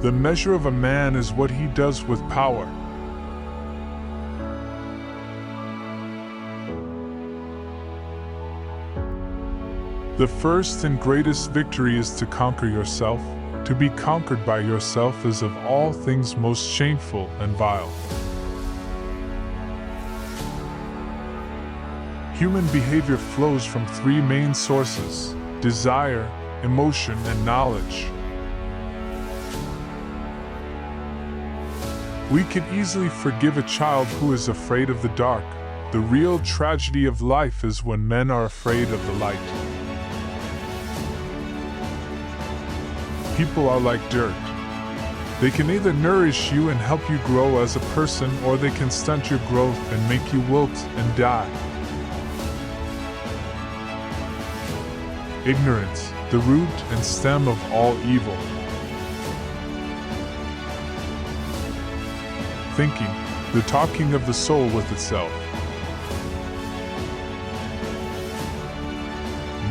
The measure of a man is what he does with power. The first and greatest victory is to conquer yourself. To be conquered by yourself is of all things most shameful and vile. Human behavior flows from three main sources: desire, emotion, and knowledge. We can easily forgive a child who is afraid of the dark. The real tragedy of life is when men are afraid of the light. People are like dirt. They can either nourish you and help you grow as a person, or they can stunt your growth and make you wilt and die. Ignorance, the root and stem of all evil. Thinking, the talking of the soul with itself.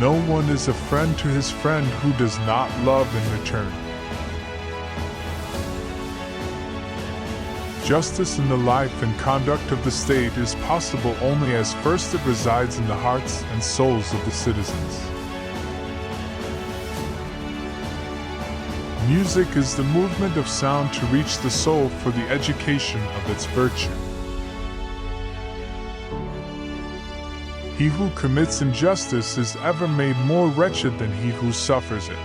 No one is a friend to his friend who does not love in return. Justice in the life and conduct of the state is possible only as first it resides in the hearts and souls of the citizens. Music is the movement of sound to reach the soul for the education of its virtue. He who commits injustice is ever made more wretched than he who suffers it.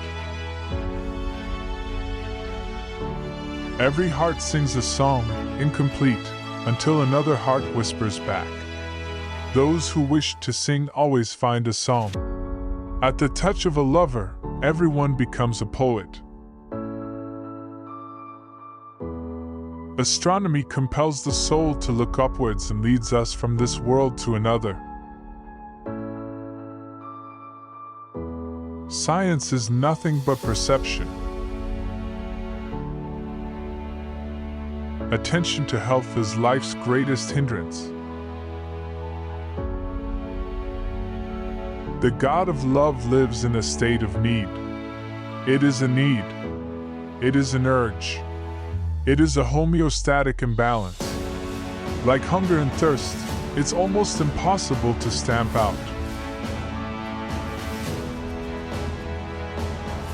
Every heart sings a song, incomplete, until another heart whispers back. Those who wish to sing always find a song. At the touch of a lover, everyone becomes a poet. Astronomy compels the soul to look upwards and leads us from this world to another. Science is nothing but perception. Attention to health is life's greatest hindrance. The God of love lives in a state of need. It is a need. It is an urge. It is a homeostatic imbalance. Like hunger and thirst, it's almost impossible to stamp out.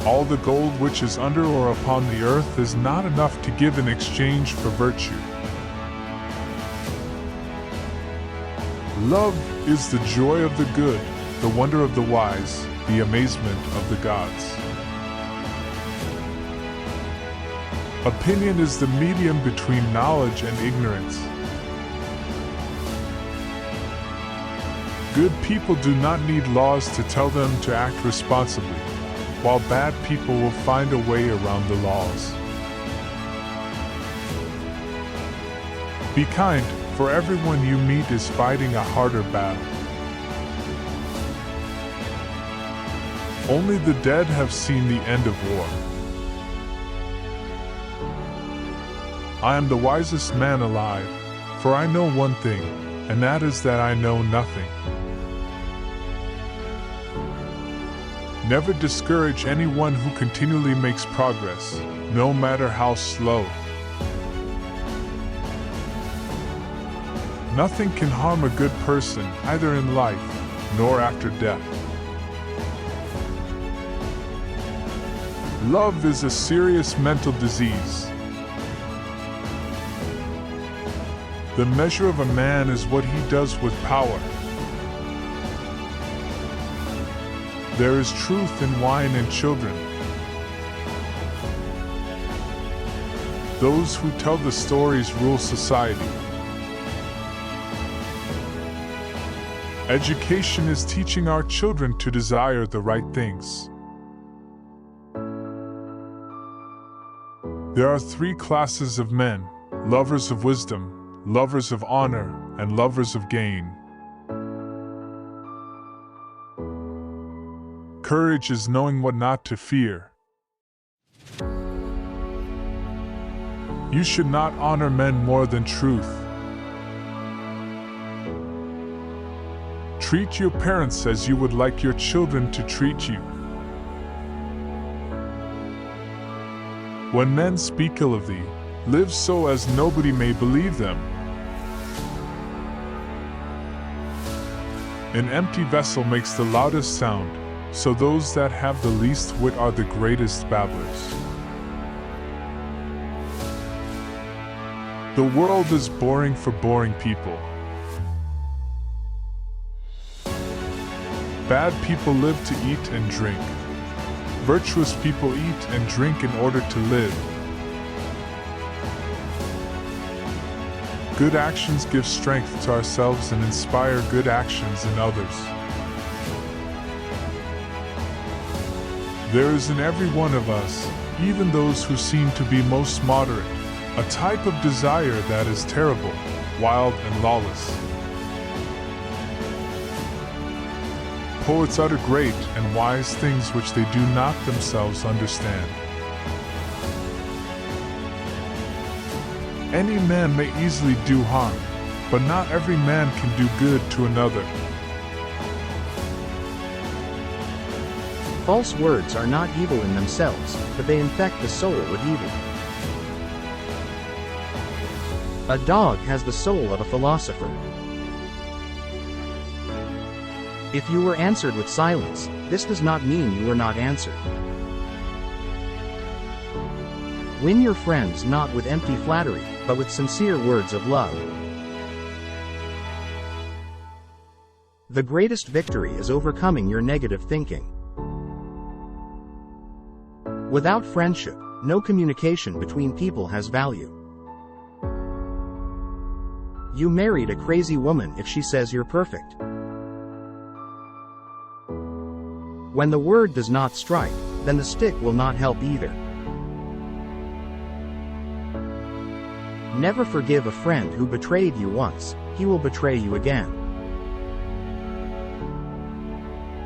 All the gold which is under or upon the earth is not enough to give in exchange for virtue. Love is the joy of the good, the wonder of the wise, the amazement of the gods. Opinion is the medium between knowledge and ignorance. Good people do not need laws to tell them to act responsibly, while bad people will find a way around the laws. Be kind, for everyone you meet is fighting a harder battle. Only the dead have seen the end of war. I am the wisest man alive, for I know one thing, and that is that I know nothing. Never discourage anyone who continually makes progress, no matter how slow. Nothing can harm a good person, either in life, nor after death. Love is a serious mental disease. The measure of a man is what he does with power. There is truth in wine and children. Those who tell the stories rule society. Education is teaching our children to desire the right things. There are three classes of men: lovers of wisdom, lovers of honor, and lovers of gain. Courage is knowing what not to fear. You should not honor men more than truth. Treat your parents as you would like your children to treat you. When men speak ill of thee, live so as nobody may believe them. An empty vessel makes the loudest sound, so those that have the least wit are the greatest babblers. The world is boring for boring people. Bad people live to eat and drink. Virtuous people eat and drink in order to live. Good actions give strength to ourselves and inspire good actions in others. There is in every one of us, even those who seem to be most moderate, a type of desire that is terrible, wild, and lawless. Poets utter great and wise things which they do not themselves understand. Any man may easily do harm, but not every man can do good to another. False words are not evil in themselves, but they infect the soul with evil. A dog has the soul of a philosopher. If you were answered with silence, this does not mean you were not answered. Win your friends not with empty flattery, but with sincere words of love. The greatest victory is overcoming your negative thinking. Without friendship, no communication between people has value. You married a crazy woman if she says you're perfect. When the word does not strike, then the stick will not help either. Never forgive a friend who betrayed you once, he will betray you again.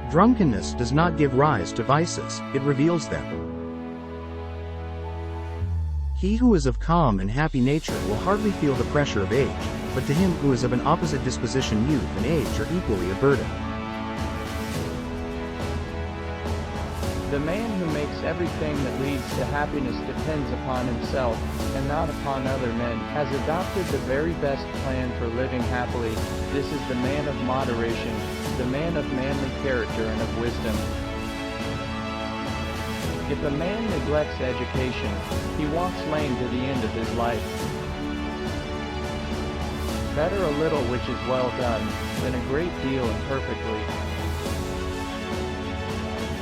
Drunkenness does not give rise to vices, it reveals them. He who is of calm and happy nature will hardly feel the pressure of age, but to him who is of an opposite disposition youth and age are equally a burden. The man who makes everything that leads to happiness depends upon himself, and not upon other men, has adopted the very best plan for living happily. This is the man of moderation, the man of manly character and of wisdom. If a man neglects education, he walks lame to the end of his life. Better a little which is well done, than a great deal imperfectly.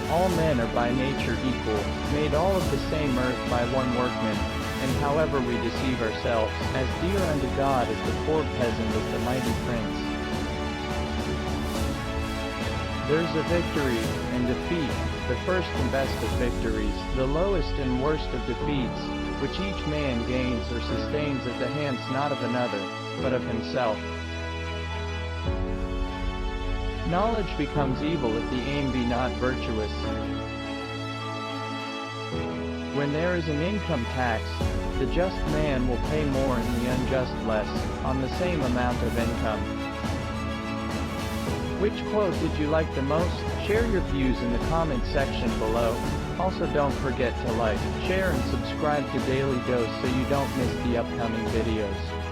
All men are by nature equal, made all of the same earth by one workman, and however we deceive ourselves, as dear unto God as the poor peasant is the mighty prince. There's a victory, and defeat, the first and best of victories, the lowest and worst of defeats, which each man gains or sustains at the hands not of another, but of himself. Knowledge becomes evil if the aim be not virtuous. When there is an income tax, the just man will pay more and the unjust less, on the same amount of income. Which quote did you like the most? Share your views in the comment section below. Also don't forget to like, share and subscribe to Daily Dose so you don't miss the upcoming videos.